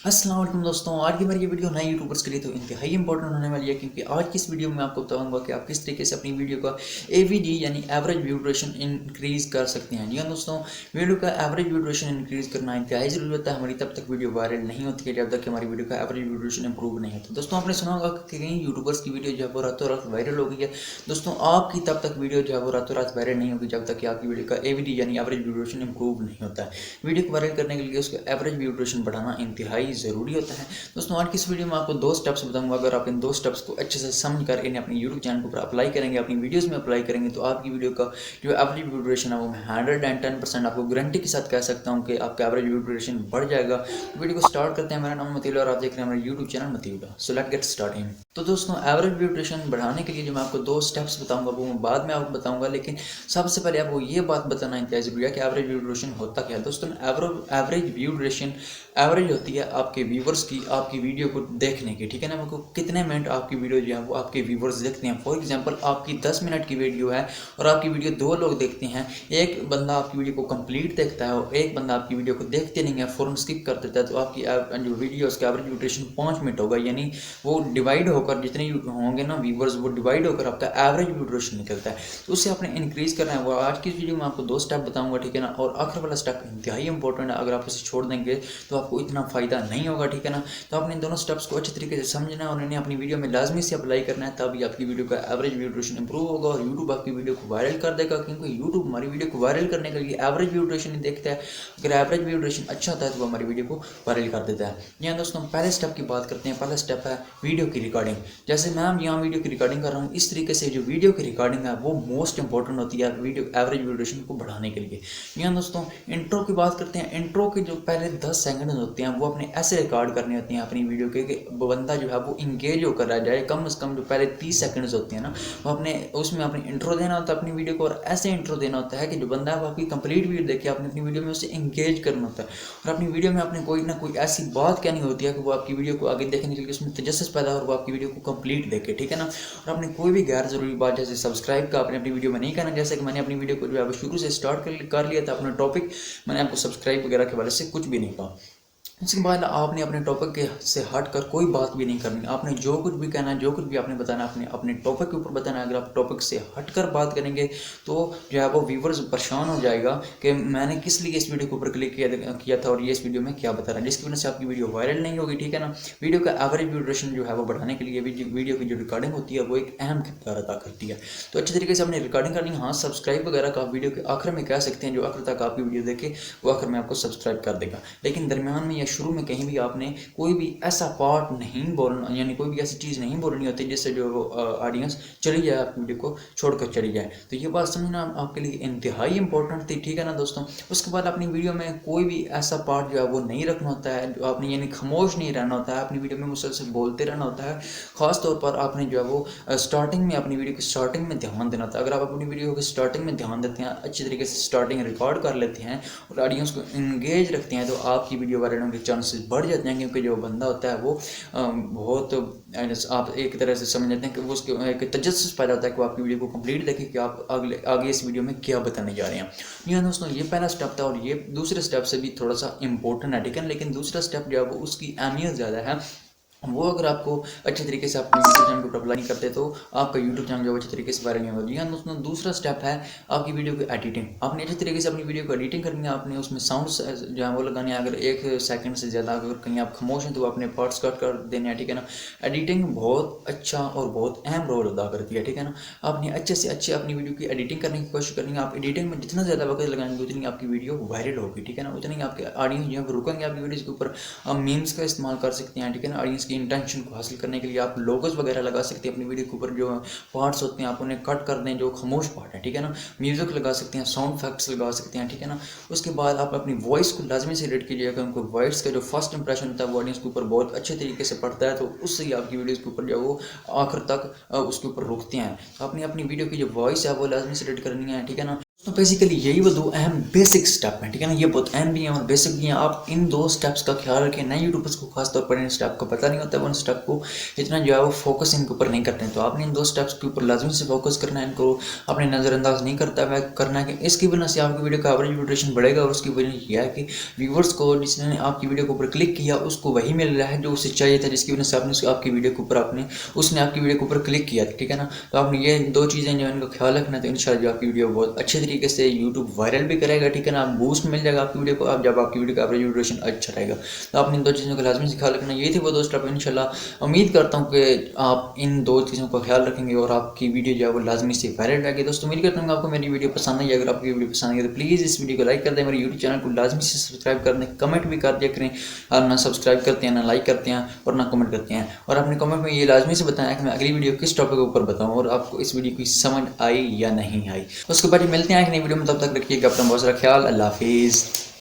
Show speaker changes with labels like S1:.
S1: अस्सलाम वालेकुम दोस्तों, आज की मेरी ये वीडियो नए यूट्यूबर्स के लिए तो इंतहाई इंपॉर्टेंट होने वाली है, क्योंकि आज की इस वीडियो में आपको बताऊंगा कि आप किस तरीके से अपनी वीडियो का एवीडी यानी एवरेज व्यू ड्यूरेशन इंक्रीज कर सकते हैं। जी हाँ दोस्तों, वीडियो का एवरेज व्यू ड्यूरेशन इंक्रीज करना इंतहाई जरूरी होता है। हमारी तब तक वीडियो वायरल नहीं होती है जब तक हमारी वीडियो का एवरेज व्यू ड्यूरेशन इंप्रूव नहीं होता। दोस्तों, आपने सुना होगा कि कई यूट्यूबर्स की वीडियो जो है वो रातों रात वायरल हो गई है। दोस्तों, आपकी तब तक वीडियो जो है वो रातों रात वायरल नहीं होगी जब तक कि आपकी वीडियो का एवीडी यानी एवरेज व्यू ड्यूरेशन इंप्रूव नहीं होता है। वीडियो को वायरल करने के लिए उसका एवरेज व्यू ड्यूरेशन बढ़ाना इंतहाई ज़रूरी होता है। दोस्तों, आज की इस वीडियो में आपको दो स्टेप्स बताऊंगा। अगर आप इन दो स्टेप्स को अच्छे से समझ कर इन्हें अपने यूट्यूब चैनल के ऊपर अप्लाई करेंगे, अपनी वीडियोस में अप्लाई करेंगे, तो आपकी वीडियो का जो एवरेज व्यू ड्यूरेशन है वो मैं 110% आपको गारंटी के साथ कह सकता हूँ कि आपका एवरेज व्यू ड्यूरेशन बढ़ जाएगा। वीडियो को स्टार्ट करते हैं। मेरा नाम मतीला और आप देख रहे हैं हमारे यूट्यूब चैनल मतीला। So let's get starting. तो दोस्तों, एवरेज व्यू ड्यूरेशन बढ़ाने के लिए जो मैं आपको दो स्टेप्स बताऊंगा वो मैं बाद में आपको बताऊंगा, लेकिन सबसे पहले आपको ये बात बताना इंतहाई जरूरी है कि एवरेज व्यू ड्यूरेशन होता क्या है। दोस्तों, एवरेज व्यू ड्यूरेशन एवरेज होती है आपके व्यूवर्स की आपकी वीडियो को देखने की, ठीक है ना। आपको कितने मिनट आपकी वीडियो जो है वो आपके व्यूवर्स देखते हैं। फॉर एग्जांपल, आपकी 10 मिनट की वीडियो है और आपकी वीडियो दो लोग देखते हैं। एक बंदा आपकी वीडियो को कंप्लीट देखता है और एक बंदा आपकी वीडियो को देखते नहीं है, फ़ौरन स्किप कर देता है, तो आपकी जो वीडियो उसका एवरेज ड्यूरेशन 5 मिनट होगा। यानी वो डिवाइड होकर जितने होंगे ना व्यूवर्स, वो डिवाइड होकर आपका एवरेज ड्यूरेशन निकलता है। तो उससे आपने इंक्रीज़ करना है। वो आज की वीडियो में आपको दो स्टेप बताऊंगा, ठीक है ना। और आखिर वाला स्टेप इंतहाई इंपॉर्टेंट है। अगर आप इसे छोड़ देंगे तो आपको इतना फ़ायदा नहीं होगा, ठीक है ना। तो आपने इन दोनों स्टेप्स को अच्छे तरीके से समझना है और इन्हें अपनी वीडियो में लाजमी से अप्लाई करना है, तभी आपकी वीडियो का एवरेज व्यू ड्यूरेशन इंप्रूव होगा और यूट्यूब आपकी वीडियो को वायरल कर देगा। क्योंकि यूट्यूब हमारी वीडियो को वायरल करने के लिए एवरेज व्यू ड्यूरेशन ही देखता है। अगर एवरेज व्यू ड्यूरेशन अच्छा होता है तो वो हमारी वीडियो को वायरल कर देता है। यहाँ दोस्तों, पहले स्टेप की बात करते हैं। पहला स्टेप है वीडियो की रिकॉर्डिंग। जैसे मैं यहाँ वीडियो की रिकॉर्डिंग कर रहा हूँ, इस तरीके से जो वीडियो की रिकॉर्डिंग है वो मोस्ट इंपॉर्टेंट होती है वीडियो एवरेज व्यू ड्यूरेशन को बढ़ाने के लिए। यहाँ दोस्तों, इंट्रो की बात करते हैं। इंट्रो के जो पहले 10 सेकंड होते हैं वो अपने ऐसे रिकॉर्ड करने होते हैं अपनी वीडियो के कि बंदा जो है वो इंगेज होकर रह जाए। कम से कम जो पहले 30 सेकंड्स होते हैं ना, वो अपने उसमें अपनी इंट्रो देना होता है अपनी वीडियो को, और ऐसे इंट्रो देना होता है कि जो बंदा है वो आपकी कंप्लीट वीडियो देखे, आपने अपनी वीडियो में उसे इंगेज करना होता है। और अपनी वीडियो में आपने कोई ना कोई ऐसी बात कहनी होती है कि वो आपकी वीडियो को आगे देखने के लिए उसमें तजस्सुस पैदा हो और वो आपकी वीडियो को कंप्लीट देखे, ठीक है ना। और आपने कोई भी गैर ज़रूरी बात जैसे सब्सक्राइब का आपने अपनी वीडियो में नहीं करना। जैसे कि मैंने अपनी वीडियो को जो है शुरू से स्टार्ट कर लिया था अपना टॉपिक, मैंने आपको सब्सक्राइब वगैरह के बारे से कुछ भी नहीं कहा। उसके बाद आपने अपने टॉपिक के से हट कर कोई बात भी नहीं करनी। आपने जो कुछ भी कहना है, जो कुछ भी आपने बताना, आपने अपने टॉपिक के ऊपर बताना है। अगर आप टॉपिक से हट कर बात करेंगे तो जो है वो व्यूवर्स परेशान हो जाएगा कि मैंने किस लिए इस वीडियो के ऊपर क्लिक किया था और ये इस वीडियो में क्या बता रहा है, जिसकी वजह से आपकी वीडियो वायरल नहीं होगी, ठीक है ना। वीडियो का एवरेज ड्यूरेशन जो है वो बढ़ाने के लिए वीडियो की जो रिकॉर्डिंग होती है वो एक अहम किरदार अदा करती है। तो अच्छी तरीके से आपने रिकॉर्डिंग करनी है। हाँ, सब्सक्राइब वगैरह का आप वीडियो के आखिर में कह सकते हैं। जो आखिर तक आपकी वीडियो देखे वो आखिर में आपको सब्सक्राइब कर देगा, लेकिन दरमियान में या शुरू में कहीं भी आपने कोई भी ऐसा पार्ट नहीं बोलना, यानी कोई भी ऐसी चीज़ नहीं बोलनी होती जिससे जो ऑडियंस चली जाए, आपकी वीडियो को छोड़कर चली जाए। तो ये बात समझना आपके लिए इंतहाई इंपॉर्टेंट थी, ठीक है ना दोस्तों। उसके बाद अपनी वीडियो में कोई भी ऐसा पार्ट जो है वो नहीं रखना होता है जो आपने, यानी खामोश नहीं रहना होता है। अपनी वीडियो में मुसलसल बोलते रहना होता है। खास तौर पर आपने जो है वो स्टार्टिंग में अपनी वीडियो की स्टार्टिंग में ध्यान देना होता है। अगर आप अपनी वीडियो की स्टार्टिंग में ध्यान देते हैं, अच्छी तरीके से स्टार्टिंग रिकॉर्ड कर लेते हैं और ऑडियंस को इंगेज रखते हैं, तो आपकी वीडियो वायरल होने के चांसेस बढ़ जाते हैं। क्योंकि जो बंदा होता है वो बहुत आप एक तरह से समझ लेते हैं कि वो उसके एक तजस्सुस पैदा होता है कि वो आपकी वीडियो को कंप्लीट देखें कि आप आगे इस वीडियो में क्या बताने जा रहे हैं। यहाँ दोस्तों, ये पहला स्टेप था और ये दूसरे स्टेप से भी थोड़ा सा इंपॉर्टेंट है, ठीक है। लेकिन दूसरा स्टेप जो है वो उसकी अहमियत ज़्यादा है। वो अगर आपको अच्छे तरीके से अपने यूट्यूब चैनल को अप्लाई नहीं करते तो आपका यूट्यूब चैनल जो अच्छे तरीके से वायरल नहीं होगा। जी हाँ दोस्तों, दूसरा स्टेप है आपकी वीडियो की एडिटिंग। आपने अच्छे तरीके से अपनी वीडियो को एडिटिंग करनी है। आपने उसमें साउंड जो है वो लगाने हैं। अगर 1 सेकंड से ज़्यादा अगर कहीं आप खामोश हैं तो अपने पार्ट्स कट कर देने हैं, ठीक है ना। एडिटिंग बहुत अच्छा और बहुत अहम रोल अदा करती है, ठीक है ना। आपने अच्छे से अच्छे अपनी वीडियो की एडिटिंग करने की कोशिश करनी है। आप एडिटिंग में जितना ज़्यादा वक्त लगाएंगे उतनी आपकी वीडियो वायरल होगी, ठीक है ना। उतनी आपके ऑडियंस जो है रुकेंगे आपकी वीडियोज़ के ऊपर। आप मीम्स का इस्तेमाल कर सकते हैं, ठीक है ना। ऑडियंस की इंटेंशन को हासिल करने के लिए आप लोगोस वगैरह लगा सकते हैं अपनी वीडियो के ऊपर। जो पार्ट्स होते हैं आप उन्हें कट कर दें जो खामोश पार्ट है, ठीक है ना। म्यूजिक लगा सकते हैं, साउंड इफेक्ट्स लगा सकते हैं, ठीक है ना। उसके बाद आप अपनी वॉइस को लाजमी से एडिट कीजिएगा। उनको वॉइस का जो फर्स्ट इंप्रेशन होता है वो ऑडियंस के ऊपर बहुत अच्छे तरीके से पड़ता है, तो उससे ही आपकी वीडियोज़ के ऊपर जो वो आखिर तक उसके ऊपर रुकते हैं। तो आपने अपनी वीडियो की जो वॉइस है वो लाजमी से एडिट करनी है, ठीक है ना। तो बेसिकली यही वो दो अहम बेसिक स्टेप हैं, ठीक है ना। ये बहुत अहम भी हैं और बेसिक भी हैं। आप इन दो स्टेप्स का ख्याल रखें। नए यूट्यूबर्स को खासतौर पर इन स्टेप का पता नहीं होता है, वो इन स्टेप को इतना जो है वो फोकस इनके ऊपर नहीं करते हैं। तो आपने इन दो स्टेप्स के ऊपर लाजमी से फोकस करना है, इनको आपने नज़रअंदाज नहीं करता है करना है कि इसकी वजह से आपकी वीडियो का एवरेज ड्यूरेशन बढ़ेगा। और उसकी वजह यह है कि व्यूवर्स को जिसने आपकी वीडियो के ऊपर क्लिक किया उसको वही मिल रहा है जो उसे चाहिए था, जिसकी वजह से आपने आपकी वीडियो के ऊपर उसने आपकी वीडियो के ऊपर क्लिक किया, ठीक है ना। तो आपने ये दो चीज़ें जो इनका ख्याल रखना है, तो इंशाल्लाह जो आपकी वीडियो बहुत अच्छे तरीके से यूट्यूब वायरल भी करेगा, ठीक है ना। बूस्ट मिल जाएगा आपकी वीडियो को, आप जब आपकी वीडियो का एवरेज ड्यूरेशन अच्छा रहेगा। तो आपने इन दो चीज़ों का लाजमी से ख्याल रखना। ये थे वो दो स्टेप। इंशाल्लाह उम्मीद करता हूँ कि आप इन दो चीज़ों का ख्याल रखेंगे और आपकी वीडियो जो है वो लाजमी से वायरल रहेगी। दोस्तों उम्मीद करता हूँ आपको मेरी वीडियो पसंद आई। अगर आपकी वीडियो पसंद आई तो प्लीज़ इस वीडियो को लाइक कर दें, मेरे यूट्यूब चैनल को लाजमी से सब्सक्राइब कर दें, कमेंट भी कर दिया करें। आप ना सब्सक्राइब करते हैं, ना लाइक करते हैं और ना कमेंट करते हैं। और अपने कमेंट में ये लाजमी से बताया कि मैं अगली वीडियो किस टॉपिक के ऊपर बताऊँ और आपको इस वीडियो की समझ आई या नहीं आई। उसके बाद मिलते हैं एक नई वीडियो में, तब तक रखिएगा अपना बहुत सारा ख्याल। अल्लाह हाफिज़।